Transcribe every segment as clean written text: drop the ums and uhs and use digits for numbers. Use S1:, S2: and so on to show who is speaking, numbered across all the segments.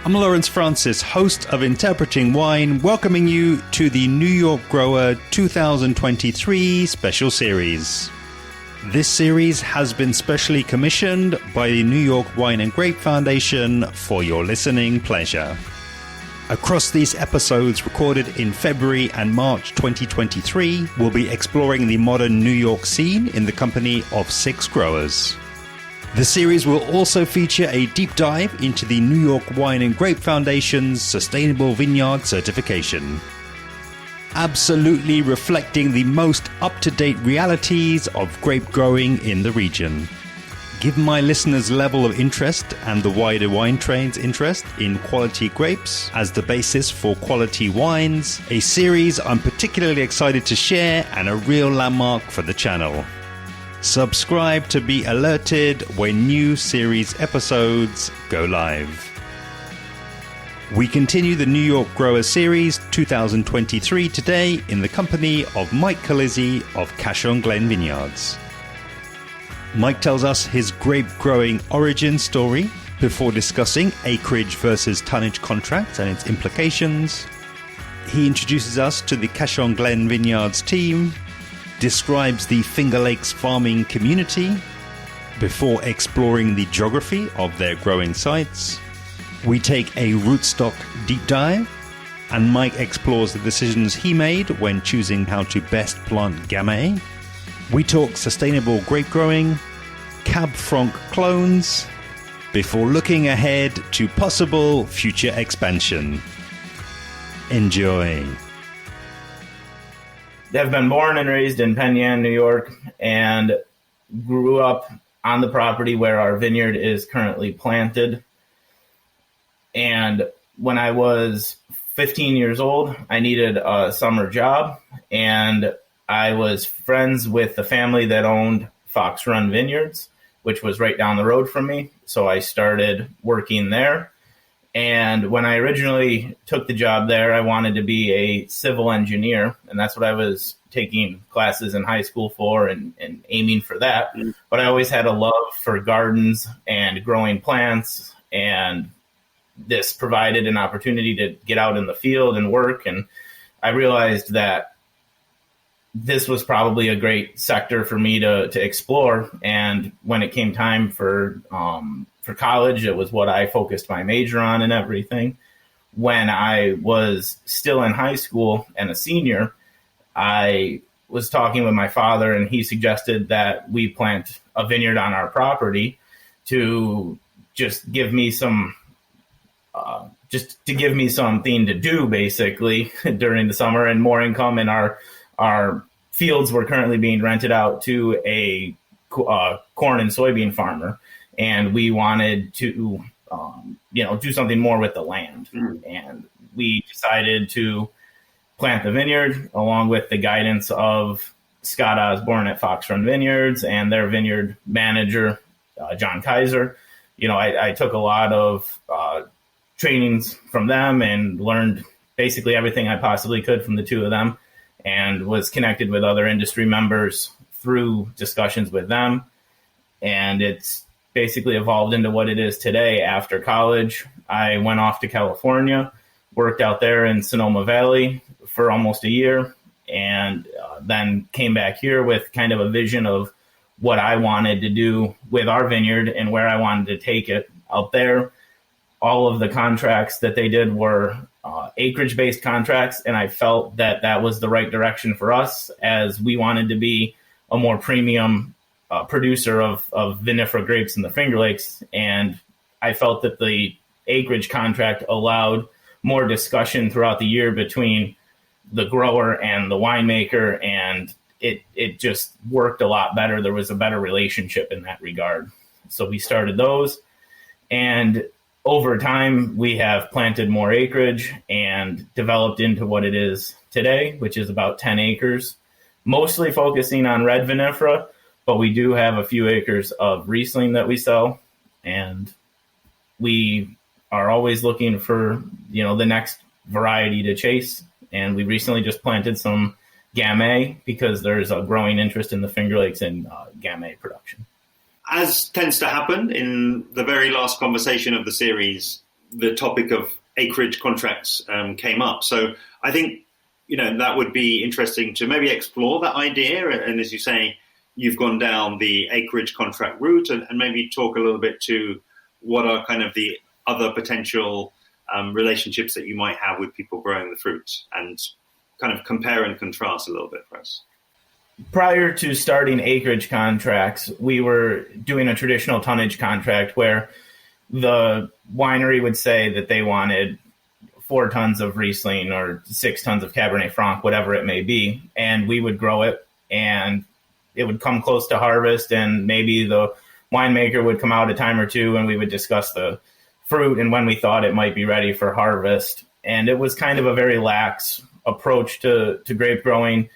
S1: I'm Lawrence Francis, host of Interpreting Wine, welcoming you to the New York Grower 2023 special series. This series has been specially commissioned by the New York Wine and Grape Foundation for your listening pleasure. Across these episodes recorded in February and March 2023, we'll be exploring the modern New York scene in the company of 6 growers. The series will also feature a deep dive into the New York Wine and Grape Foundation's Sustainable Vineyard certification. Absolutely reflecting the most up-to-date realities of grape growing in the region. Given my listeners' level of interest and the wider wine trade's interest in quality grapes as the basis for quality wines, a series I'm particularly excited to share and a real landmark for the channel. Subscribe to be alerted when new series episodes go live. We continue the New York Grower Series 2023 today in the company of Mike Colizzi of Kashong Glen Vineyards. Mike tells us his grape-growing origin story before discussing acreage versus tonnage contracts and its implications. He introduces us to the Kashong Glen Vineyards team, describes the Finger Lakes farming community before exploring the geography of their growing sites. We take a rootstock deep dive, and Mike explores the decisions he made when choosing how to best plant Gamay. We talk sustainable grape growing, Cab Franc Clones, before looking ahead to possible future expansion. Enjoy.
S2: I've been born and raised in Penn Yan, New York, and grew up on the property where our vineyard is currently planted. And when I was 15 years old, I needed a summer job, and I was friends with the family that owned Fox Run Vineyards, which was right down the road from me. So I started working there. And when I originally took the job there, I wanted to be a civil engineer, and that's what I was taking classes in high school for and aiming for that. But I always had a love for gardens and growing plants, and this provided an opportunity to get out in the field and work. And I realized that this was probably a great sector for me to explore. And when it came time for college, it was what I focused my major on and everything. When I was still in high school and a senior, I was talking with my father, and he suggested that we plant a vineyard on our property to just give me some something to do, basically, during the summer, and more income. And our fields were currently being rented out to a corn and soybean farmer, and we wanted to do something more with the land. And we decided to plant the vineyard along with the guidance of Scott Osborne at Fox Run Vineyards and their vineyard manager, John Kaiser. I took a lot of trainings from them and learned basically everything I possibly could from the two of them, and was connected with other industry members through discussions with them. And it's basically evolved into what it is today. After college, I went off to California, worked out there in Sonoma Valley for almost a year, and then came back here with kind of a vision of what I wanted to do with our vineyard and where I wanted to take it out there. All of the contracts that they did were acreage-based contracts, and I felt that that was the right direction for us, as we wanted to be a more premium producer of vinifera grapes in the Finger Lakes. And I felt that the acreage contract allowed more discussion throughout the year between the grower and the winemaker, and it just worked a lot better. There was a better relationship in that regard. So we started those, and over time, we have planted more acreage and developed into what it is today, which is about 10 acres, mostly focusing on red vinifera, but we do have a few acres of Riesling that we sell, and we are always looking for, the next variety to chase. And we recently just planted some Gamay because there's a growing interest in the Finger Lakes in Gamay production.
S3: As tends to happen in the very last conversation of the series,
S1: the topic of acreage contracts came up. So I think, that would be interesting to maybe explore that idea. And as you say, you've gone down the acreage contract route, and maybe talk a little bit to what are kind of the other potential relationships that you might have with people growing the fruit, and kind of compare and contrast a little bit for us.
S2: Prior to starting acreage contracts, we were doing a traditional tonnage contract where the winery would say that they wanted 4 tons of Riesling or 6 tons of Cabernet Franc, whatever it may be, and we would grow it, and it would come close to harvest, and maybe the winemaker would come out a time or two, and we would discuss the fruit and when we thought it might be ready for harvest. And it was kind of a very lax approach to grape growing.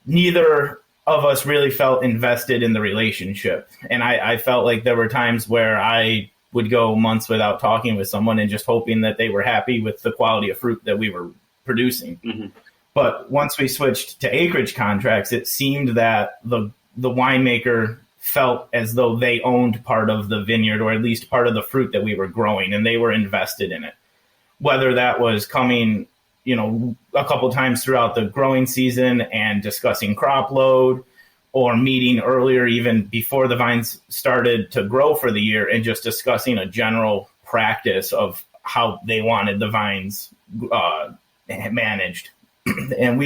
S2: Neither of us really felt invested in the relationship. And I felt like there were times where I would go months without talking with someone and just hoping that they were happy with the quality of fruit that we were producing. Mm-hmm. But once we switched to acreage contracts, it seemed that the winemaker felt as though they owned part of the vineyard, or at least part of the fruit that we were growing, and they were invested in it. Whether that was coming, a couple times throughout the growing season and discussing crop load, or meeting earlier, even before the vines started to grow for the year, and just discussing a general practice of how they wanted the vines managed. And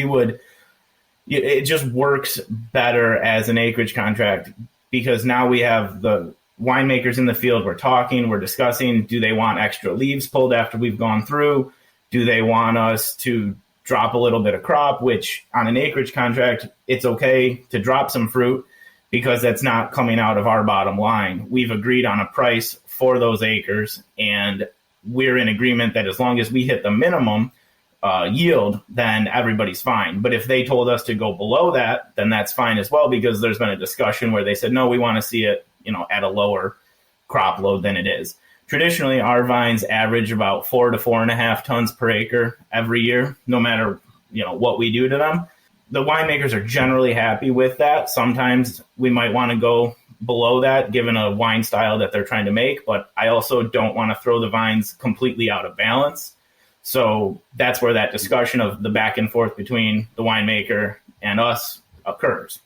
S2: it just works better as an acreage contract, because now we have the winemakers in the field. We're talking, we're discussing, do they want extra leaves pulled after we've gone through? Do they want us to drop a little bit of crop, which on an acreage contract, it's okay to drop some fruit because that's not coming out of our bottom line. We've agreed on a price for those acres, and we're in agreement that as long as we hit the minimum yield, then everybody's fine. But if they told us to go below that, then that's fine as well, because there's been a discussion where they said, no, we want to see it, at a lower crop load than it is. Traditionally, our vines average about 4 to 4.5 tons per acre every year, no matter, what we do to them. The winemakers are generally happy with that. Sometimes we might want to go below that, given a wine style that they're trying to make, but I also don't want to throw the vines completely out of balance. So that's where that discussion of the back and forth between the winemaker and us occurs.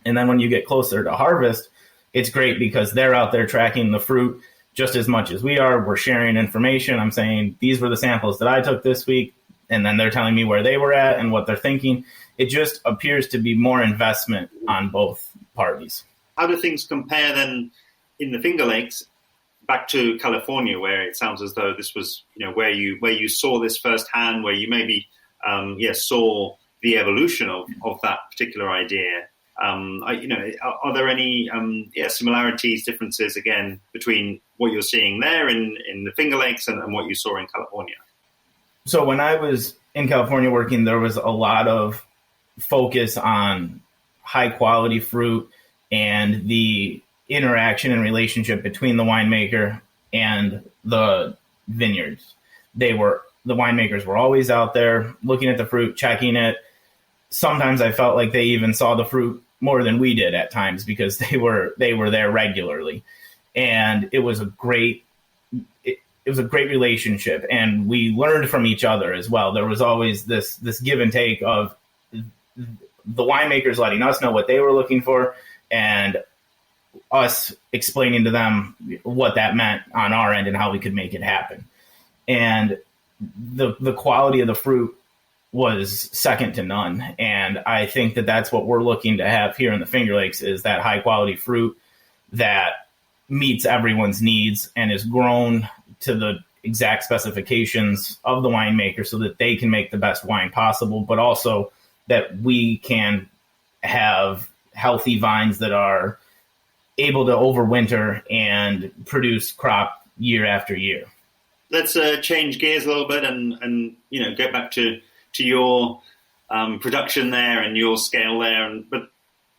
S2: And then when you get closer to harvest, it's great because they're out there tracking the fruit just as much as we are. We're sharing information. I'm saying, these were the samples that I took this week. And then they're telling me where they were at and what they're thinking. It just appears to be more investment on both parties.
S1: How do things compare then in the Finger Lakes back to California, where it sounds as though this was, where you saw this firsthand, where you maybe saw the evolution of that particular idea? Are there any similarities, differences again between what you're seeing there in the Finger Lakes and what you saw in California?
S2: So when I was in California working, there was a lot of focus on high quality fruit and the interaction and relationship between the winemaker and the vineyards. The winemakers were always out there looking at the fruit, checking it. Sometimes I felt like they even saw the fruit more than we did at times, because they were there regularly. And it was a great relationship, and we learned from each other as well. There was always this give and take of the winemakers letting us know what they were looking for, and us explaining to them what that meant on our end and how we could make it happen. And the quality of the fruit was second to none. And I think that that's what we're looking to have here in the Finger Lakes, is that high quality fruit that meets everyone's needs and is grown to the exact specifications of the winemaker so that they can make the best wine possible, but also that we can have healthy vines that are able to overwinter and produce crop year after year.
S1: Let's change gears a little bit and get back to your production there and your scale there, but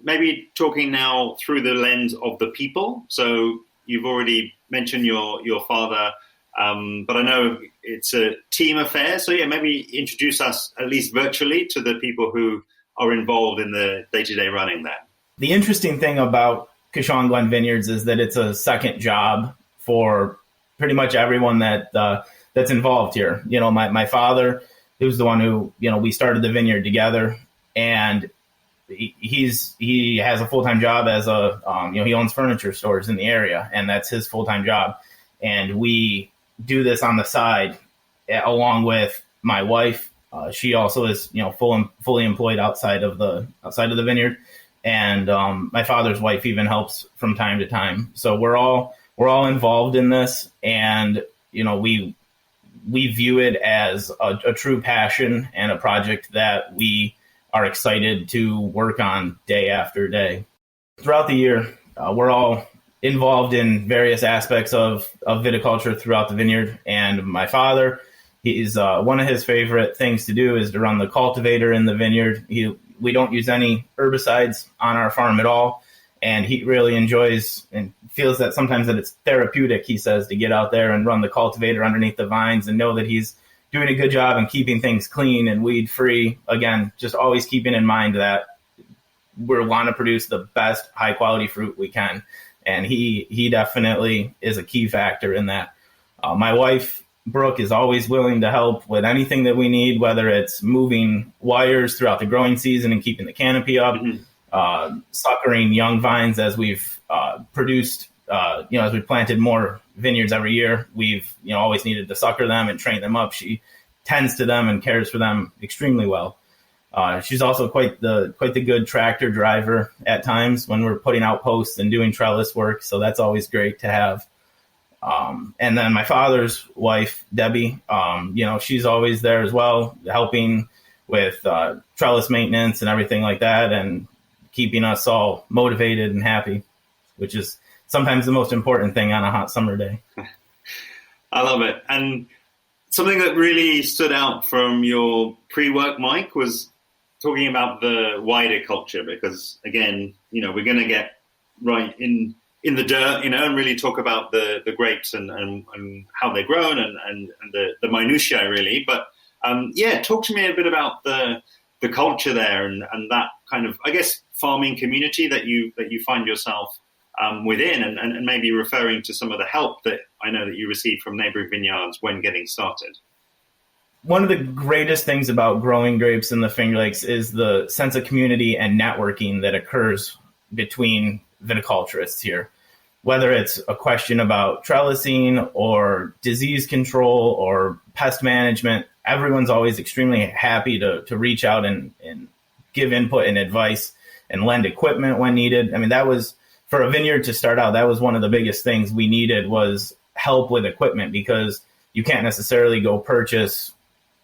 S1: maybe talking now through the lens of the people. So you've already mentioned your father, but I know it's a team affair. So maybe introduce us at least virtually to the people who are involved in the day-to-day running there.
S2: The interesting thing about Kashong Glen Vineyards is that it's a second job for pretty much everyone that's involved here. My father, he was the one who, we started the vineyard together, and he has a full-time job as he owns furniture stores in the area, and that's his full-time job. And we do this on the side along with my wife. She also is, fully employed outside of the vineyard. And my father's wife even helps from time to time. So we're all involved in this, and we view it as a true passion and a project that we are excited to work on day after day. Throughout the year, we're all involved in various aspects of viticulture throughout the vineyard. And my father, he's one of his favorite things to do is to run the cultivator in the vineyard. We don't use any herbicides on our farm at all. And he really enjoys and feels that sometimes that it's therapeutic, he says, to get out there and run the cultivator underneath the vines and know that he's doing a good job and keeping things clean and weed free. Again, just always keeping in mind that we want to produce the best high quality fruit we can. And he definitely is a key factor in that. My wife, Brooke, is always willing to help with anything that we need, whether it's moving wires throughout the growing season and keeping the canopy up, suckering young vines as we've produced, as we've planted more vineyards every year. We've always needed to sucker them and train them up. She tends to them and cares for them extremely well. She's also quite the good tractor driver at times when we're putting out posts and doing trellis work. So that's always great to have. And then my father's wife, Debbie, she's always there as well, helping with trellis maintenance and everything like that, and keeping us all motivated and happy, which is sometimes the most important thing on a hot summer day.
S3: I love it. And something that really stood out from your pre-work, Mike, was talking about the wider culture, because again, we're going to get right in the dirt, and really talk about the grapes and how they're grown and the minutiae really. But talk to me a bit about the culture there and that kind of, I guess, farming community that you find yourself within, and maybe referring to some of the help that I know that you received from neighboring vineyards when getting started.
S2: One of the greatest things about growing grapes in the Finger Lakes is the sense of community and networking that occurs between viticulturists here. Whether it's a question about trellising or disease control or pest management, everyone's always extremely happy to reach out and give input and advice and lend equipment when needed. I mean, that was, for a vineyard to start out, that was one of the biggest things we needed, was help with equipment, because you can't necessarily go purchase,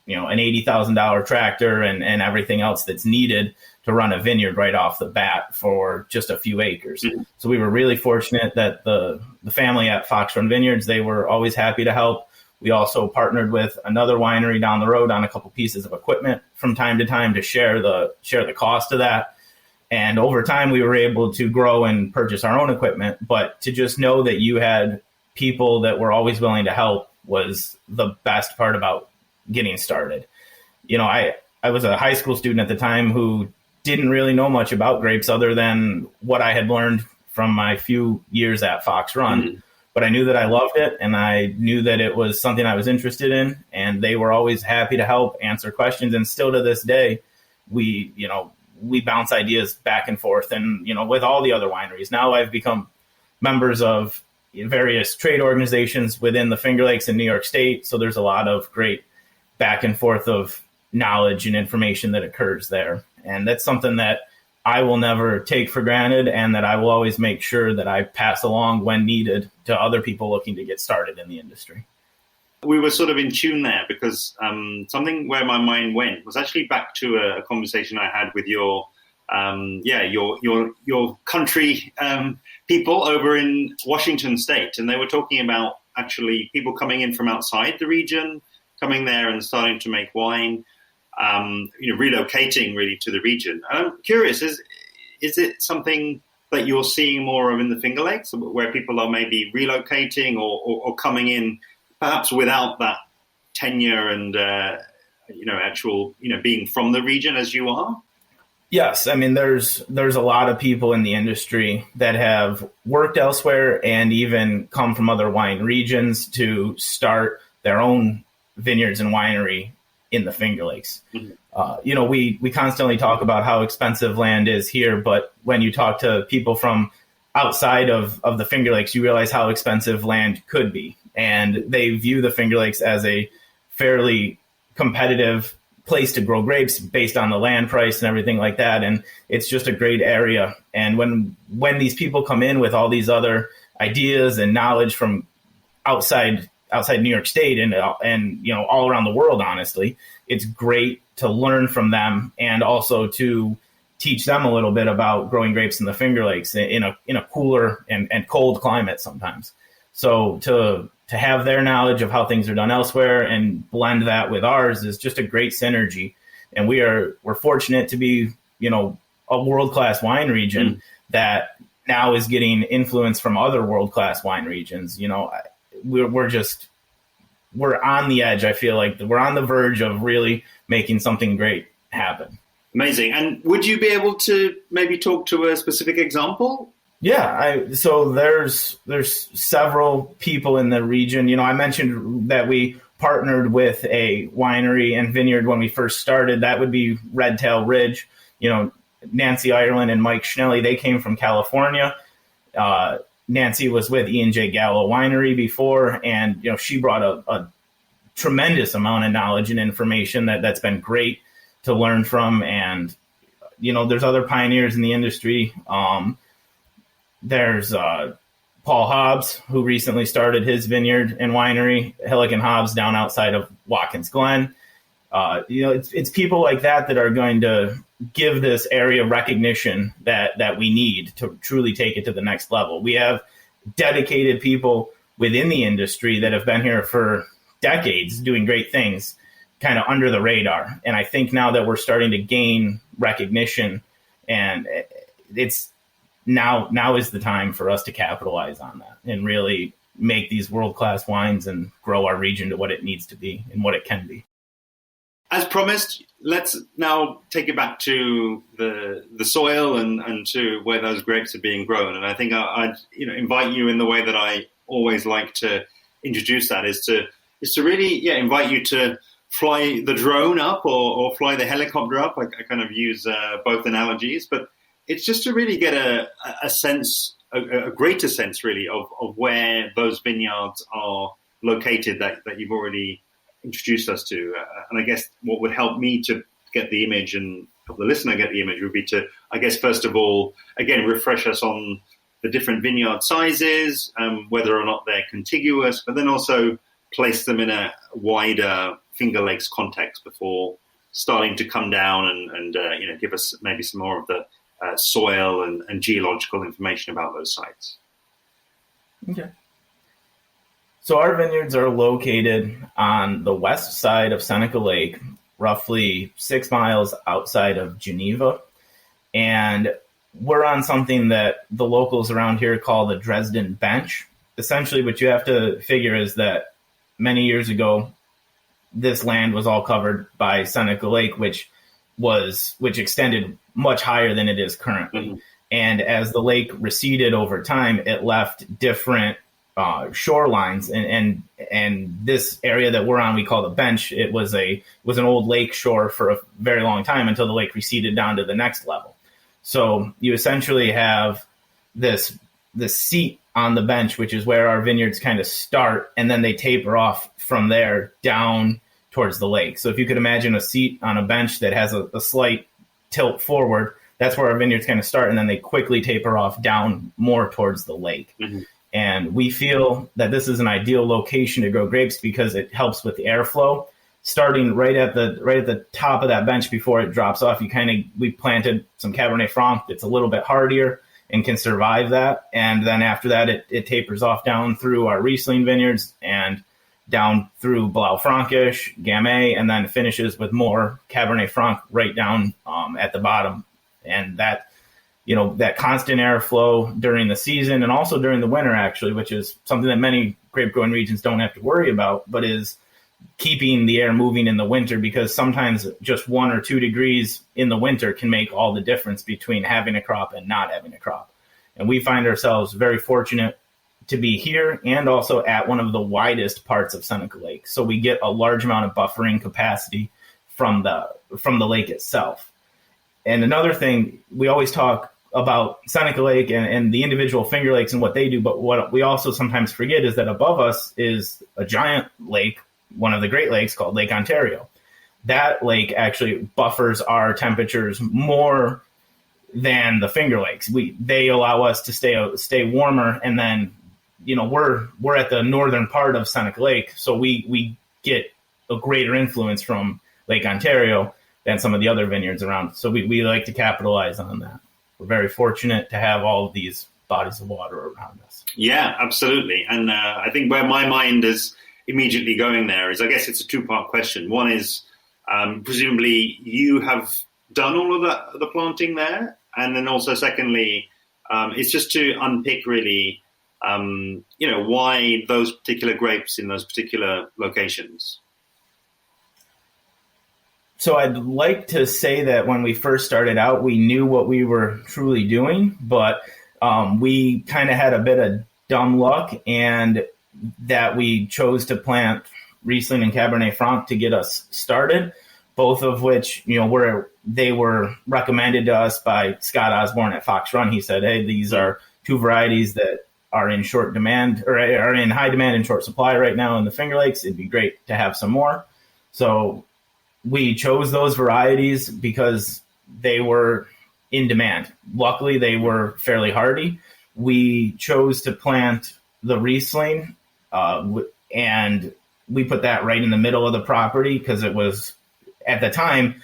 S2: an $80,000 tractor and everything else that's needed to run a vineyard right off the bat for just a few acres. Mm-hmm. So we were really fortunate that the family at Fox Run Vineyards, they were always happy to help. We also partnered with another winery down the road on a couple pieces of equipment from time to time to share the cost of that. And over time, we were able to grow and purchase our own equipment. But to just know that you had people that were always willing to help was the best part about getting started. I was a high school student at the time who didn't really know much about grapes other than what I had learned from my few years at Fox Run. Mm-hmm. But I knew that I loved it, and I knew that it was something I was interested in, and they were always happy to help answer questions. And still to this day, we bounce ideas back and forth. And, with all the other wineries, now I've become members of various trade organizations within the Finger Lakes in New York State. So there's a lot of great back and forth of knowledge and information that occurs there. And that's something that I will never take for granted, and that I will always make sure that I pass along when needed to other people looking to get started in the industry.
S3: We were sort of in tune there, because something where my mind went was actually back to a conversation I had with your country people over in Washington State, and they were talking about actually people coming in from outside the region, coming there and starting to make wine, relocating really to the region. And I'm curious, is it something that you're seeing more of in the Finger Lakes, where people are maybe relocating or coming in perhaps without that tenure and, actual, being from the region as you are?
S2: Yes, I mean there's a lot of people in the industry that have worked elsewhere and even come from other wine regions to start their own vineyards and winery in the Finger Lakes. We constantly talk about how expensive land is here, but when you talk to people from outside of the Finger Lakes, you realize how expensive land could be, and they view the Finger Lakes as a fairly competitive place to grow grapes based on the land price and everything like that. And it's just a great area. And when these people come in with all these other ideas and knowledge from outside New York State and all around the world, honestly, it's great to learn from them and also to teach them a little bit about growing grapes in the Finger Lakes in a cooler and cold climate sometimes. So to have their knowledge of how things are done elsewhere and blend that with ours is just a great synergy. And we're fortunate to be, a world-class wine region that now is getting influence from other world-class wine regions. We're on the edge. I feel like we're on the verge of really making something great happen.
S3: Amazing. And would you be able to maybe talk to a specific example?
S2: Yeah, so there's several people in the region. I mentioned that we partnered with a winery and vineyard when we first started. That would be Red Tail Ridge. Nancy Ireland and Mike Schnelly, they came from California. Nancy was with E&J Gallo Winery before, and she brought a tremendous amount of knowledge and information that's been great to learn from. And there's other pioneers in the industry. There's Paul Hobbs, who recently started his vineyard and winery, Hillock and Hobbs, down outside of Watkins Glen. It's people like that are going to give this area recognition that we need to truly take it to the next level. We have dedicated people within the industry that have been here for decades doing great things, kind of under the radar. And I think now that we're starting to gain recognition, and it's now is the time for us to capitalize on that and really make these world-class wines and grow our region to what it needs to be and what it can be.
S3: As promised, let's now take it back to the soil and to where those grapes are being grown. And I think I'd invite you in the way that I always like to introduce that is to really invite you to fly the drone up or fly the helicopter up. I kind of use both analogies, but it's just to really get a sense, a greater sense really of where those vineyards are located that you've already introduced us to. And I guess what would help me to get the image and help the listener get the image would be to, I guess, first of all, again, refresh us on the different vineyard sizes, whether or not they're contiguous, but then also place them in a wider Finger Lakes context before starting to come down and give us maybe some more of the soil and geological information about those sites.
S2: Okay. So our vineyards are located on the west side of Seneca Lake, roughly 6 miles outside of Geneva. And we're on something that the locals around here call the Dresden Bench. Essentially, what you have to figure is that many years ago, this land was all covered by Seneca Lake, which extended much higher than it is currently. Mm-hmm. And as the lake receded over time, it left different shorelines, and this area that we're on, we call the bench. It was an old lake shore for a very long time until the lake receded down to the next level. So you essentially have this seat on the bench, which is where our vineyards kind of start, and then they taper off from there down towards the lake. So if you could imagine a seat on a bench that has a slight tilt forward, that's where our vineyards kind of start, and then they quickly taper off down more towards the lake. Mm-hmm. And we feel that this is an ideal location to grow grapes because it helps with the airflow. Starting right at the top of that bench before it drops off, we planted some Cabernet Franc that's a little bit hardier and can survive that. And then after that, it tapers off down through our Riesling vineyards and down through Blaufränkisch, Gamay, and then finishes with more Cabernet Franc right down at the bottom. And that constant airflow during the season and also during the winter, actually, which is something that many grape growing regions don't have to worry about, but is keeping the air moving in the winter, because sometimes just 1 or 2 degrees in the winter can make all the difference between having a crop and not having a crop. And we find ourselves very fortunate to be here and also at one of the widest parts of Seneca Lake. So we get a large amount of buffering capacity from the lake itself. And another thing, we always talk about Seneca Lake and the individual Finger Lakes and what they do, but what we also sometimes forget is that above us is a giant lake, one of the Great Lakes, called Lake Ontario. That lake actually buffers our temperatures more than the Finger Lakes. They allow us to stay warmer, and then we're at the northern part of Seneca Lake, so we get a greater influence from Lake Ontario than some of the other vineyards around. So we like to capitalize on that. We're very fortunate to have all of these bodies of water around us.
S3: Yeah, absolutely. And I think where my mind is immediately going there is, I guess it's a two-part question. One is, presumably you have done all of the planting there. And then also secondly, it's just to unpick really, why those particular grapes in those particular locations.
S2: So I'd like to say that when we first started out, we knew what we were truly doing, but we kind of had a bit of dumb luck, and that we chose to plant Riesling and Cabernet Franc to get us started, both of which, they were recommended to us by Scott Osborne at Fox Run. He said, hey, these are 2 varieties that are in short demand, or are in high demand and short supply right now in the Finger Lakes. It'd be great to have some more. So we chose those varieties because they were in demand. Luckily, they were fairly hardy. We chose to plant the Riesling, and we put that right in the middle of the property because it was, at the time,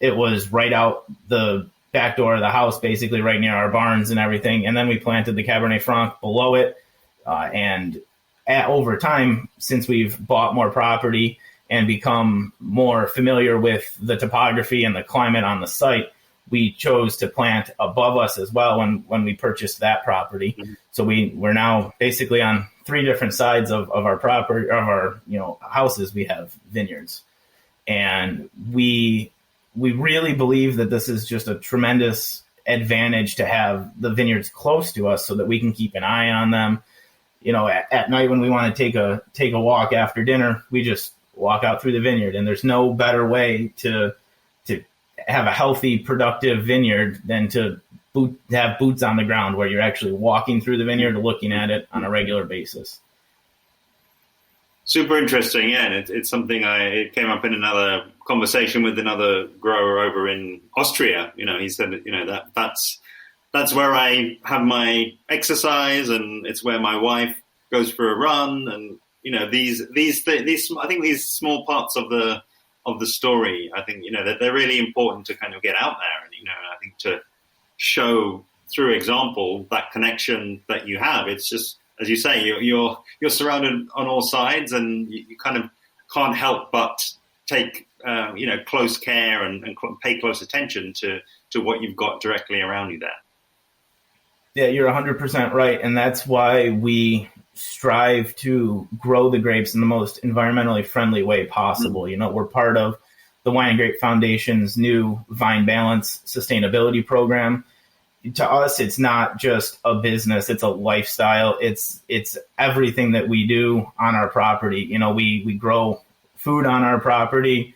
S2: it was right out the back door of the house, basically right near our barns and everything. And then we planted the Cabernet Franc below it. Over time, since we've bought more property and become more familiar with the topography and the climate on the site, we chose to plant above us as well when we purchased that property. Mm-hmm. So we're now basically on 3 different sides of our property, of our houses. We have vineyards, and we really believe that this is just a tremendous advantage to have the vineyards close to us so that we can keep an eye on them. At night when we want to take a walk after dinner, we just walk out through the vineyard, and there's no better way to have a healthy, productive vineyard than to have boots on the ground where you're actually walking through the vineyard, looking at it on a regular basis.
S3: Super interesting, yeah. And it's something it came up in another conversation with another grower over in Austria. He said that's where I have my exercise, and it's where my wife goes for a run, and these I think these small parts of the story, I think that they're really important to kind of get out there, and I think to show through example that connection that you have. It's just, as you say, you're surrounded on all sides, and you kind of can't help but take close care and pay close attention to what you've got directly around you there.
S2: Yeah, you're 100% right, and that's why we strive to grow the grapes in the most environmentally friendly way possible. Mm-hmm. We're part of the Wine and Grape Foundation's new Vine Balance sustainability program. To us, it's not just a business, it's a lifestyle. It's everything that we do on our property. We grow food on our property.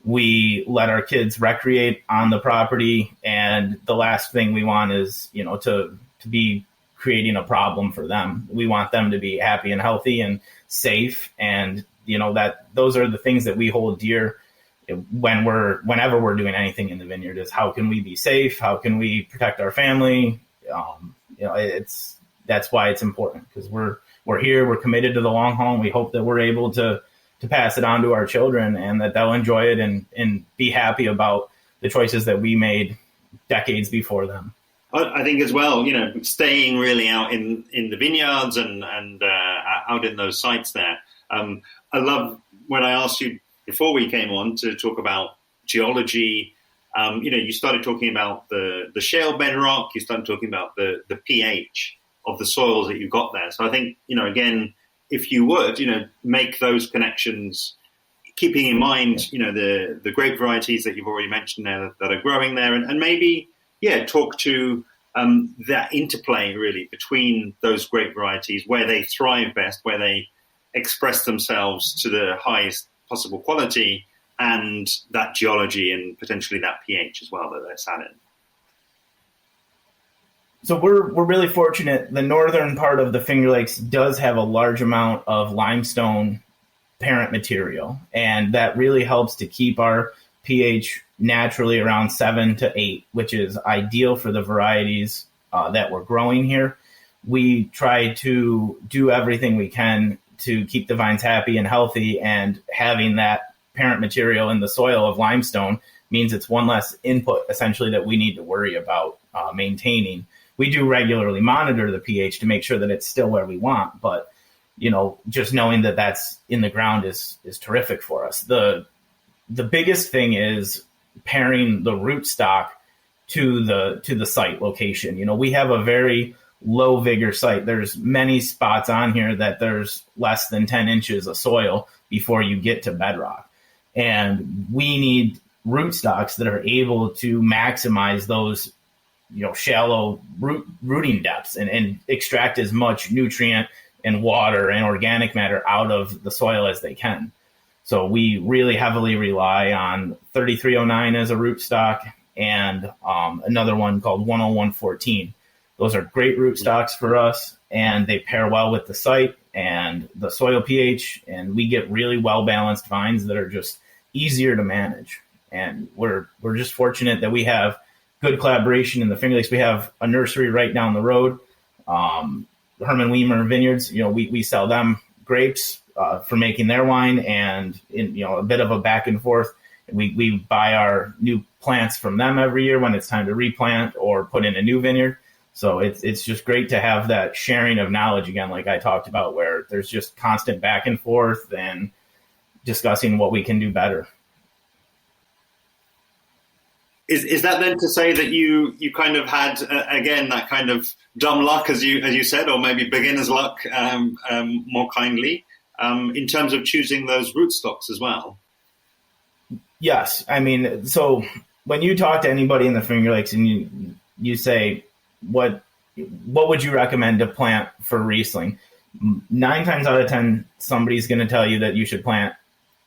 S2: We let our kids recreate on the property. And the last thing we want is, to be creating a problem for them. We want them to be happy and healthy and safe. And, that those are the things that we hold dear whenever we're doing anything in the vineyard, is how can we be safe? How can we protect our family? That's why it's important, because we're here, we're committed to the long haul, and we hope that we're able to pass it on to our children, and that they'll enjoy it and be happy about the choices that we made decades before them.
S3: I think as well, staying really out in the vineyards and out in those sites there. I love when I asked you before we came on to talk about geology. You started talking about the shale bedrock. You started talking about the pH of the soils that you got there. So I think, again, if you would, make those connections keeping in mind, the grape varieties that you've already mentioned there that are growing there, and maybe, talk to that interplay really between those grape varieties, where they thrive best, where they express themselves to the highest possible quality, and that geology and potentially that pH as well that they're sat in.
S2: So we're really fortunate. The northern part of the Finger Lakes does have a large amount of limestone parent material, and that really helps to keep our pH naturally around 7 to 8, which is ideal for the varieties that we're growing here. We try to do everything we can to keep the vines happy and healthy, and having that parent material in the soil of limestone means it's one less input essentially that we need to worry about maintaining. We do regularly monitor the pH to make sure that it's still where we want, but just knowing that that's in the ground is terrific for us. The biggest thing is pairing the rootstock to the site location. We have a very low vigor site. There's many spots on here that there's less than 10 inches of soil before you get to bedrock. And we need rootstocks that are able to maximize those shallow rooting depths and extract as much nutrient and water and organic matter out of the soil as they can. So we really heavily rely on 3309 as a rootstock, and another one called 10114. Those are great rootstocks for us, and they pair well with the site and the soil pH, and we get really well-balanced vines that are just easier to manage. And we're just fortunate that we have good collaboration in the Finger Lakes. We have a nursery right down the road, Herman Weimer Vineyards. We sell them grapes for making their wine, and in a bit of a back and forth. We buy our new plants from them every year when it's time to replant or put in a new vineyard. So it's just great to have that sharing of knowledge again, like I talked about, where there's just constant back and forth and discussing what we can do better.
S3: Is that then to say that you kind of had again that kind of dumb luck, as you said, or maybe beginner's luck, more kindly, in terms of choosing those rootstocks as well?
S2: Yes, I mean, so when you talk to anybody in the Finger Lakes and you say what would you recommend to plant for Riesling, 9 times out of 10 somebody's going to tell you that you should plant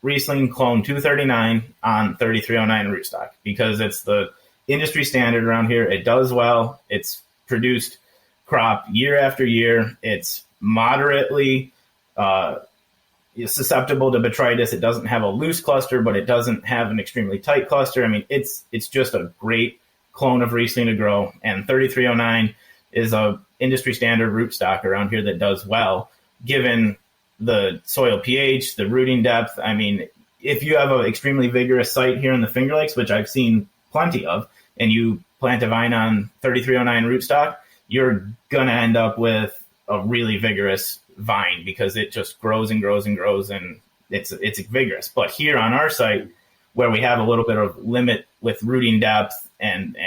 S2: Riesling clone 239 on 3309 rootstock, because it's the industry standard around here. It does well. It's produced crop year after year. It's moderately susceptible to botrytis. It doesn't have a loose cluster, but it doesn't have an extremely tight cluster. I mean, it's just a great clone of Riesling to grow. And 3309 is a industry standard rootstock around here that does well, given the soil pH, the rooting depth. I mean, if you have an extremely vigorous site here in the Finger Lakes, which I've seen plenty of, and you plant a vine on 3309 rootstock, you're going to end up with a really vigorous vine, because it just grows and grows and grows, and it's vigorous. But here on our site, where we have a little bit of limit with rooting depth and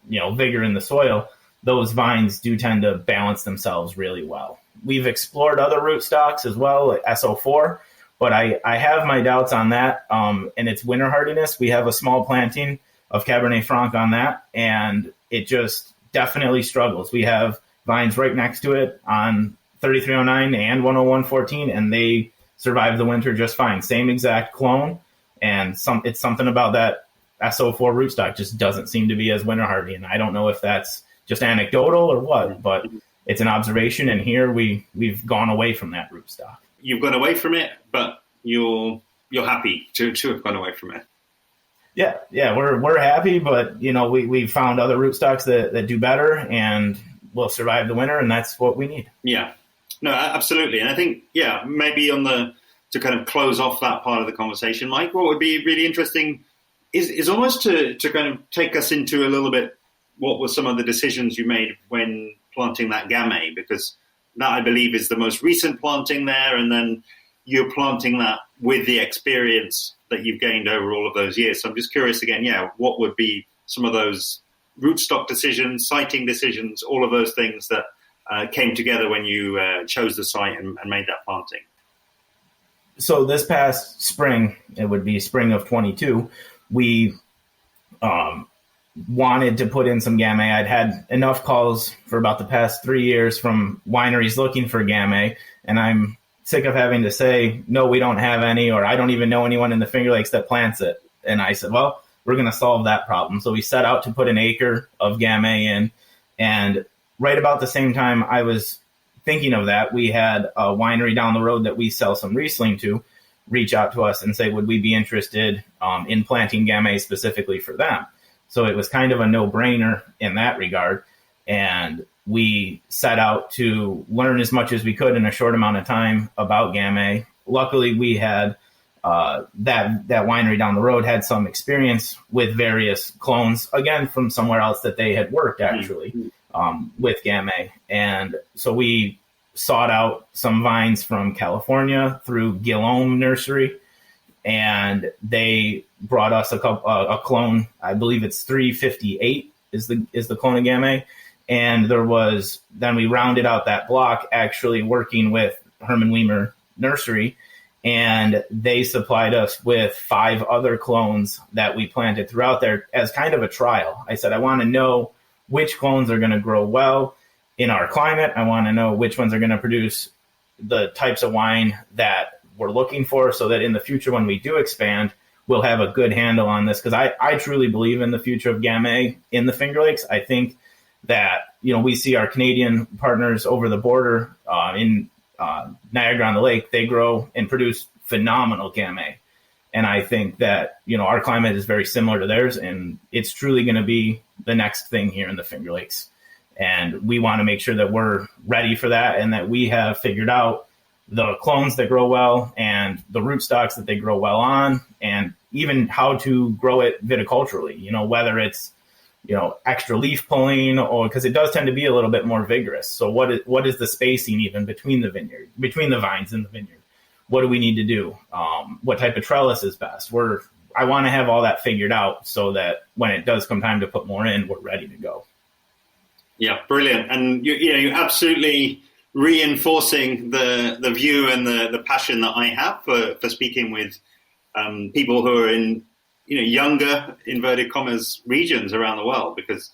S2: vigor in the soil, those vines do tend to balance themselves really well. We've explored other rootstocks as well, like SO4, but I have my doubts on that, and its winter hardiness. We have a small planting of Cabernet Franc on that, and it just definitely struggles. We have vines right next to it on 3309 and 10114, and they survive the winter just fine. Same exact clone, and it's something about that SO4 rootstock just doesn't seem to be as winter hardy, and I don't know if that's just anecdotal or what, but it's an observation, and here we've gone away from that rootstock.
S3: You've gone away from it, but you're happy to have gone away from it.
S2: Yeah, we're happy, but we found other rootstocks that do better and will survive the winter, and that's what we need.
S3: Yeah, no, absolutely, and I think maybe to kind of close off that part of the conversation, Mike, what would be really interesting is almost to kind of take us into a little bit what were some of the decisions you made when planting that Gamay, because that, I believe, is the most recent planting there, and then you're planting that with the experience that you've gained over all of those years. So I'm just curious again, what would be some of those rootstock decisions, siting decisions, all of those things that came together when you chose the site and made that planting?
S2: so this past spring, it would be spring of 22, we wanted to put in some Gamay. I'd had enough calls for about the past 3 years from wineries looking for Gamay, and I'm sick of having to say, no, we don't have any, or I don't even know anyone in the Finger Lakes that plants it. And I said, well, we're going to solve that problem. So we set out to put an acre of Gamay in, and right about the same time I was thinking of that, we had a winery down the road that we sell some Riesling to reach out to us and say, would we be interested in planting Gamay specifically for them? So it was kind of a no-brainer in that regard. And we set out to learn as much as we could in a short amount of time about Gamay. Luckily, we had that winery down the road had some experience with various clones, again, from somewhere else that they had worked, actually, with Gamay. And so we sought out some vines from California through Guillaume Nursery, and they brought us a clone. I believe it's 358 is the clone of Gamay. And then we rounded out that block actually working with Herman Weimer Nursery, and they supplied us with 5 other clones that we planted throughout there as kind of a trial. I said, I want to know which clones are going to grow well in our climate. I want to know which ones are going to produce the types of wine that we're looking for, so that in the future when we do expand, we'll have a good handle on this. Because I truly believe in the future of Gamay in the Finger Lakes. I think that, we see our Canadian partners over the border in Niagara-on-the-Lake, they grow and produce phenomenal Gamay. And I think that, our climate is very similar to theirs, and it's truly going to be the next thing here in the Finger Lakes. And we want to make sure that we're ready for that, and that we have figured out the clones that grow well and the rootstocks that they grow well on, and even how to grow it viticulturally, whether it's extra leaf pulling, or because it does tend to be a little bit more vigorous. So what is the spacing even between the vines in the vineyard? What do we need to do? What type of trellis is best? I want to have all that figured out so that when it does come time to put more in, we're ready to go.
S3: Yeah, brilliant. And you're absolutely reinforcing the view and the passion that I have for speaking with people who are in younger, inverted commas, regions around the world, because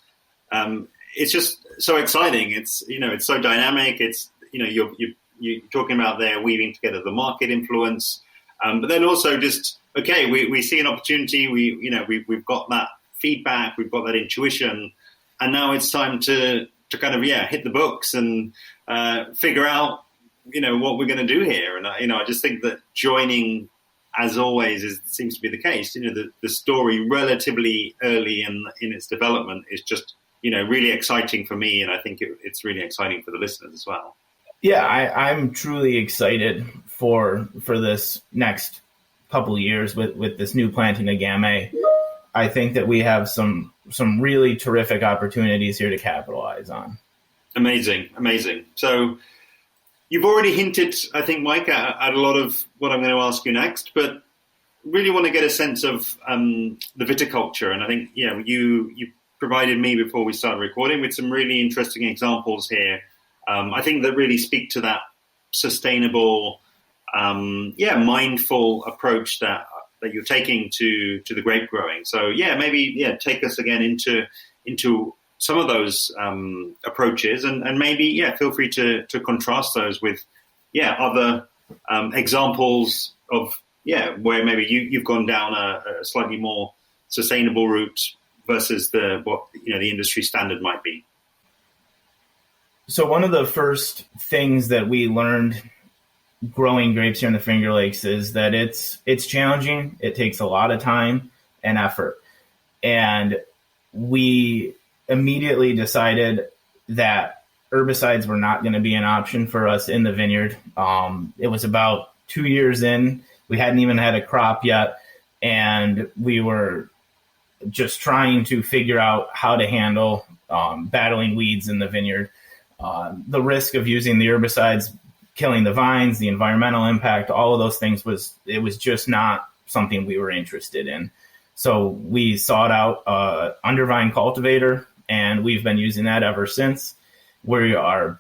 S3: it's just so exciting. It's it's so dynamic. It's you're talking about there weaving together the market influence, but then also just we see an opportunity. We've got that feedback, we've got that intuition, and now it's time to kind of hit the books and figure out what we're going to do here. And I just think that joining, as always, seems to be the case. The story relatively early in its development is just really exciting for me, and I think it's really exciting for the listeners as well.
S2: Yeah, I'm truly excited for this next couple of years with this new planting of Gamay. I think that we have some really terrific opportunities here to capitalize on. Amazing.
S3: So you've already hinted, I think, Mike, at a lot of what I'm going to ask you next, but really want to get a sense of the viticulture. And I think, you provided me before we started recording with some really interesting examples here. I think that really speak to that sustainable, mindful approach that you're taking to the grape growing. So maybe take us again into some of those approaches, and maybe feel free to contrast those with other examples of where maybe you've gone down a slightly more sustainable route versus what the industry standard might be.
S2: So one of the first things that we learned growing grapes here in the Finger Lakes is that it's challenging. It takes a lot of time and effort. And we immediately decided that herbicides were not going to be an option for us in the vineyard. It was about 2 years in. We hadn't even had a crop yet, and we were just trying to figure out how to handle battling weeds in the vineyard. The risk of using the herbicides, killing the vines, the environmental impact, all of those things was just not something we were interested in. So we sought out an undervine cultivator, and we've been using that ever since. We are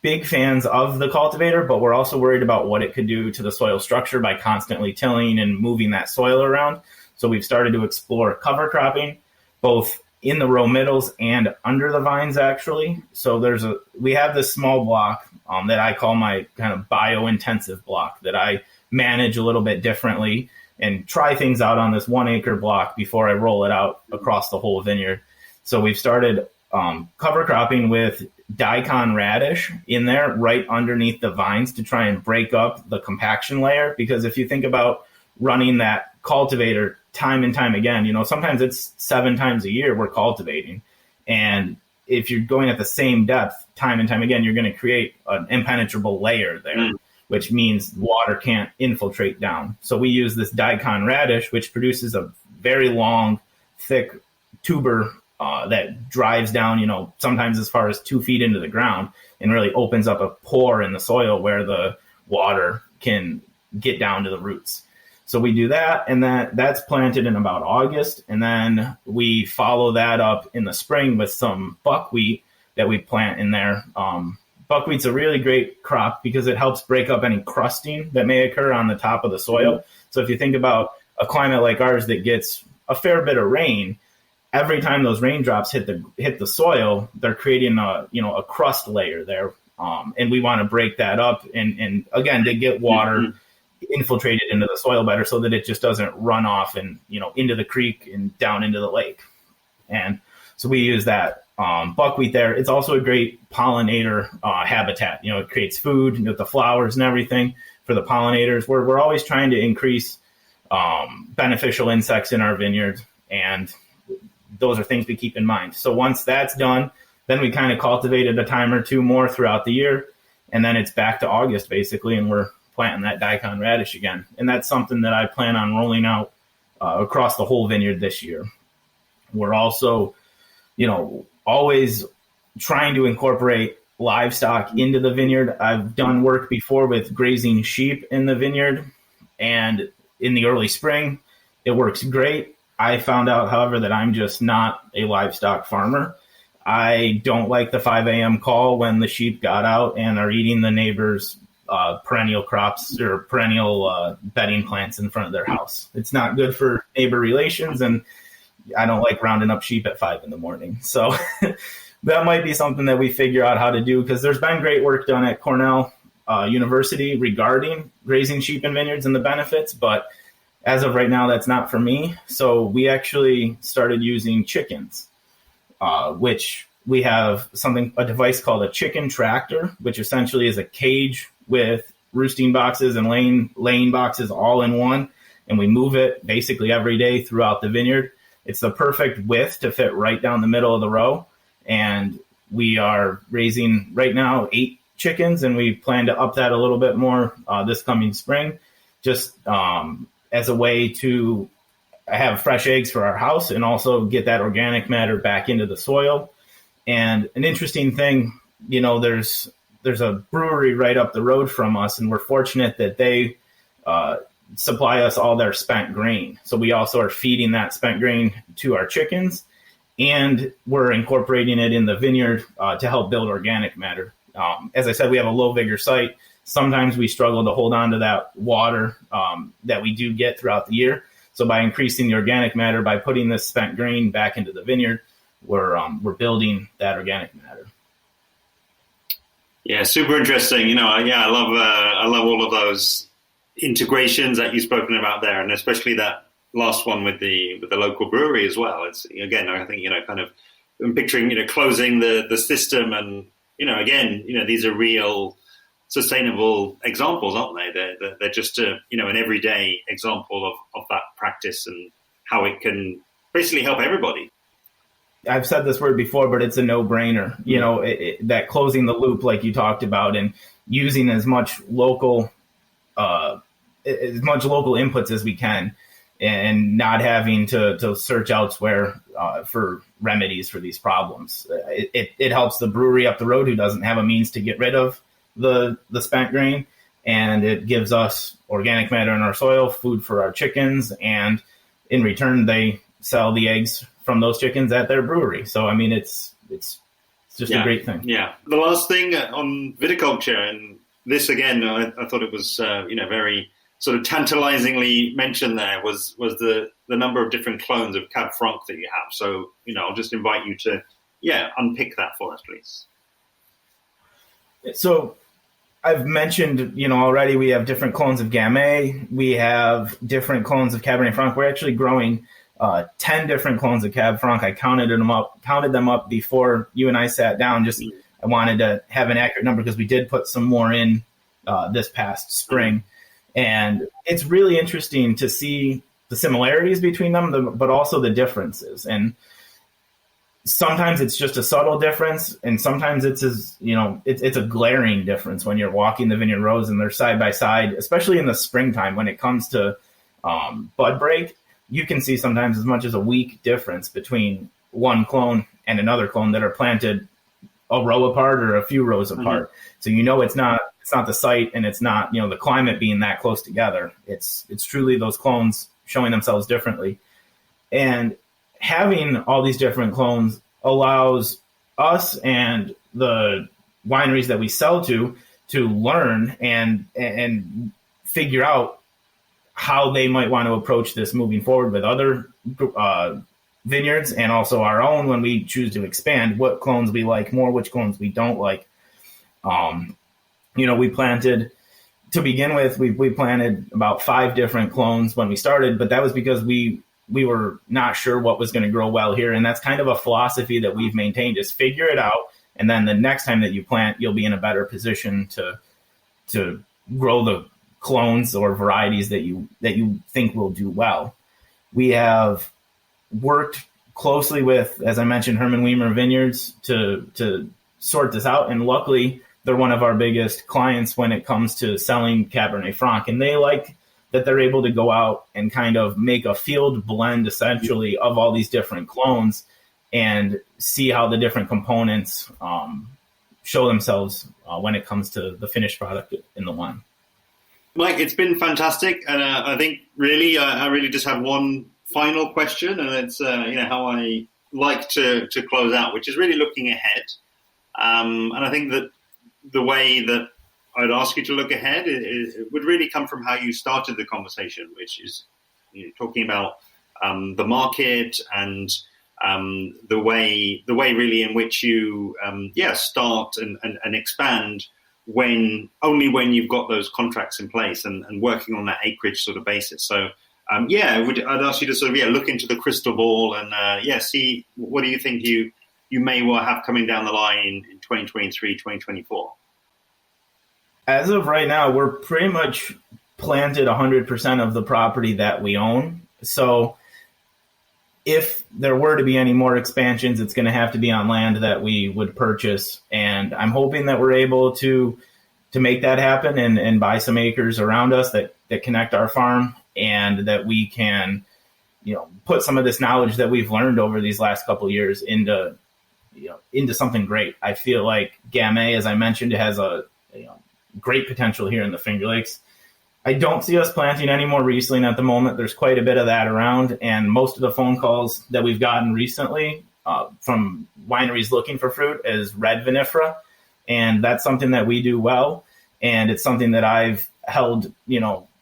S2: big fans of the cultivator, but we're also worried about what it could do to the soil structure by constantly tilling and moving that soil around. So we've started to explore cover cropping, both in the row middles and under the vines, actually. So we have this small block that I call my kind of bio-intensive block that I manage a little bit differently and try things out on this 1 acre block before I roll it out across the whole vineyard. So we've started cover cropping with daikon radish in there right underneath the vines to try and break up the compaction layer. Because if you think about running that cultivator time and time again, sometimes it's 7 times a year we're cultivating. And if you're going at the same depth time and time again, you're going to create an impenetrable layer there, which means water can't infiltrate down. So we use this daikon radish, which produces a very long, thick tuber that drives down, sometimes as far as 2 feet into the ground, and really opens up a pore in the soil where the water can get down to the roots. So we do that, and that's planted in about August, and then we follow that up in the spring with some buckwheat that we plant in there. Buckwheat's a really great crop because it helps break up any crusting that may occur on the top of the soil. So if you think about a climate like ours that gets a fair bit of rain, every time those raindrops hit the soil, they're creating a crust layer there, and we want to break that up and again to get water infiltrated into the soil better so that it just doesn't run off and into the creek and down into the lake. And so we use that buckwheat there. It's also a great pollinator habitat. It creates food with the flowers and everything for the pollinators. We're always trying to increase beneficial insects in our vineyard, and those are things we keep in mind. So once that's done, then we kind of cultivated a time or two more throughout the year, and then it's back to August basically, and we're planting that daikon radish again. And that's something that I plan on rolling out across the whole vineyard this year. We're also, always trying to incorporate livestock into the vineyard. I've done work before with grazing sheep in the vineyard, and in the early spring, it works great. I found out, however, that I'm just not a livestock farmer. I don't like the 5 a.m. call when the sheep got out and are eating the neighbor's perennial crops or perennial bedding plants in front of their house. It's not good for neighbor relations, and I don't like rounding up sheep at 5 a.m. So that might be something that we figure out how to do, because there's been great work done at Cornell University regarding grazing sheep in vineyards and the benefits, but as of right now, that's not for me. So we actually started using chickens, which we have a device called a chicken tractor, which essentially is a cage with roosting boxes and laying boxes all in one. And we move it basically every day throughout the vineyard. It's the perfect width to fit right down the middle of the row. And we are raising right now 8 chickens, and we plan to up that a little bit more this coming spring, just as a way to have fresh eggs for our house and also get that organic matter back into the soil. And an interesting thing, there's a brewery right up the road from us, and we're fortunate that they supply us all their spent grain. So we also are feeding that spent grain to our chickens, and we're incorporating it in the vineyard to help build organic matter. As I said, we have a low vigor site. Sometimes we struggle to hold on to that water that we do get throughout the year. So by increasing the organic matter, by putting this spent grain back into the vineyard, we're building that organic matter.
S3: Yeah, super interesting. I love all of those integrations that you've spoken about there, and especially that last one with the local brewery as well. It's, again, I think, kind of I'm picturing, closing the system, and again, these are real sustainable examples, aren't they? They're just an everyday example of that practice and how it can basically help everybody.
S2: I've said this word before, but it's a no-brainer. That closing the loop, like you talked about, and using as much local inputs as we can, and not having to search elsewhere for remedies for these problems. It helps the brewery up the road who doesn't have a means to get rid of the spent grain, and it gives us organic matter in our soil, food for our chickens, and in return they sell the eggs from those chickens at their brewery. So I mean, it's It's just a great thing.
S3: Yeah. The last thing on viticulture, and this again, I thought it was very sort of tantalizingly mentioned there was the number of different clones of Cab Franc that you have. So I'll just invite you to unpick that for us, please.
S2: So I've mentioned, already we have different clones of Gamay. We have different clones of Cabernet Franc. We're actually growing 10 different clones of Cab Franc. I counted them up before you and I sat down. I wanted to have an accurate number because we did put some more in this past spring. And it's really interesting to see the similarities between them, but also the differences. And sometimes it's just a subtle difference, and sometimes it's a glaring difference when you're walking the vineyard rows and they're side by side, especially in the springtime when it comes to bud break. You can see sometimes as much as a week difference between one clone and another clone that are planted a row apart or a few rows apart. Mm-hmm. So it's not the site, and it's not the climate being that close together. It's truly those clones showing themselves differently. And having all these different clones allows us and the wineries that we sell to learn and figure out how they might want to approach this moving forward with other vineyards, and also our own when we choose to expand, what clones we like more, which clones we don't like. We planted, to begin with, we planted about 5 different clones when we started, but that was because we were not sure what was going to grow well here. And that's kind of a philosophy that we've maintained, is figure it out. And then the next time that you plant, you'll be in a better position to grow the clones or varieties that you think will do well. We have worked closely with, as I mentioned, Herman Weimer Vineyards to sort this out. And luckily, they're one of our biggest clients when it comes to selling Cabernet Franc. And they like that they're able to go out and kind of make a field blend, essentially, of all these different clones and see how the different components show themselves when it comes to the finished product in the wine.
S3: Mike, it's been fantastic. And I think I really just have one final question, and it's how I like to close out, which is really looking ahead. And I think that the way that I'd ask you to look ahead, it would really come from how you started the conversation, which is talking about the market and the way really in which you start and expand when you've got those contracts in place and working on that acreage sort of basis. So I'd ask you to sort of look into the crystal ball and see what do you think you may well have coming down the line in 2023, 2024.
S2: As of right now, we're pretty much planted 100% of the property that we own. So if there were to be any more expansions, it's going to have to be on land that we would purchase. And I'm hoping that we're able to make that happen and buy some acres around us that connect our farm, and that we can, put some of this knowledge that we've learned over these last couple of years into something great. I feel like Gamay, as I mentioned, has a great potential here in the Finger Lakes. I don't see us planting any more Riesling at the moment. There's quite a bit of that around, and most of the phone calls that we've gotten recently from wineries looking for fruit is red vinifera, and that's something that we do well, and it's something that I've held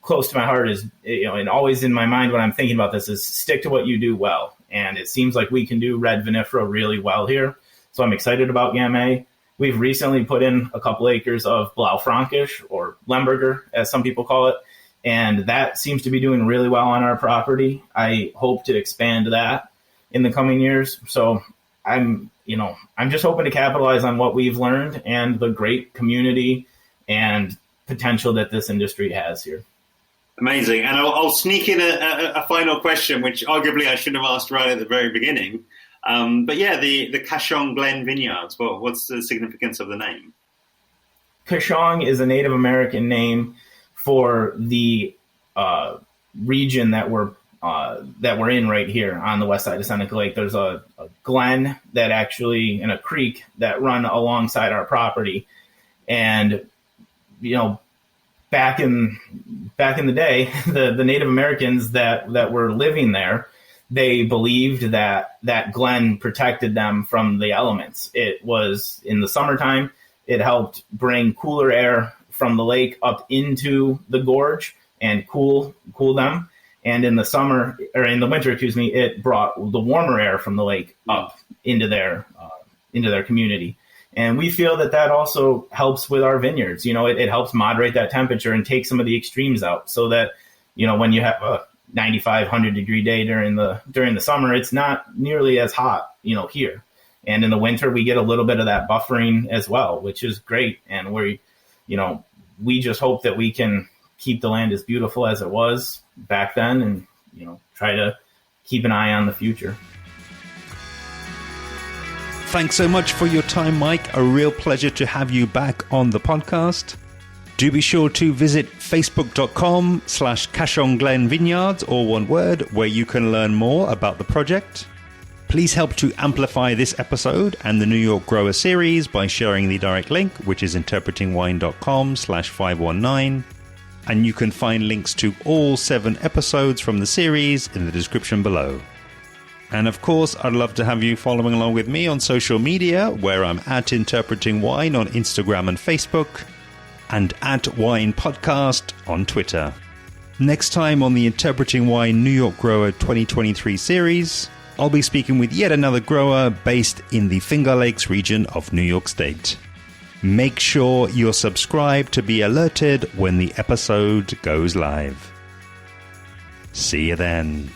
S2: close to my heart, is and always in my mind when I'm thinking about this, is stick to what you do well, and it seems like we can do red vinifera really well here, so I'm excited about Gamay. We've recently put in a couple acres of Blaufränkisch, or Lemberger, as some people call it, and that seems to be doing really well on our property. I hope to expand that in the coming years. So I'm just hoping to capitalize on what we've learned and the great community and potential that this industry has here.
S3: Amazing. And I'll sneak in a final question, which arguably I shouldn't have asked right at the very beginning. The Kashong Glen Vineyards, what's the significance of the name?
S2: Kashong is a Native American name for the region that we're in right here on the west side of Seneca Lake. There's a glen that actually, and a creek that run alongside our property. And, back in the day, the Native Americans that were living there, they believed that Glen protected them from the elements. It was in the summertime, it helped bring cooler air from the lake up into the gorge and cool them. And in the winter, it brought the warmer air from the lake up into their community. And we feel that also helps with our vineyards. It helps moderate that temperature and take some of the extremes out, so that, when you have a 95, 100-degree day during the summer, it's not nearly as hot, here. And in the winter, we get a little bit of that buffering as well, which is great. And we just hope that we can keep the land as beautiful as it was back then, and try to keep an eye on the future.
S1: Thanks so much for your time, Mike. A real pleasure to have you back on the podcast. Do be sure to visit facebook.com/Kashong Glen Vineyards, all one word, where you can learn more about the project. Please help to amplify this episode and the New York Grower series by sharing the direct link, which is interpretingwine.com/519. And you can find links to all 7 episodes from the series in the description below. And of course, I'd love to have you following along with me on social media, where I'm at Interpreting Wine on Instagram and Facebook, and at Wine Podcast on Twitter. Next time on the Interpreting Wine New York Grower 2023 series, I'll be speaking with yet another grower based in the Finger Lakes region of New York State. Make sure you're subscribed to be alerted when the episode goes live. See you then.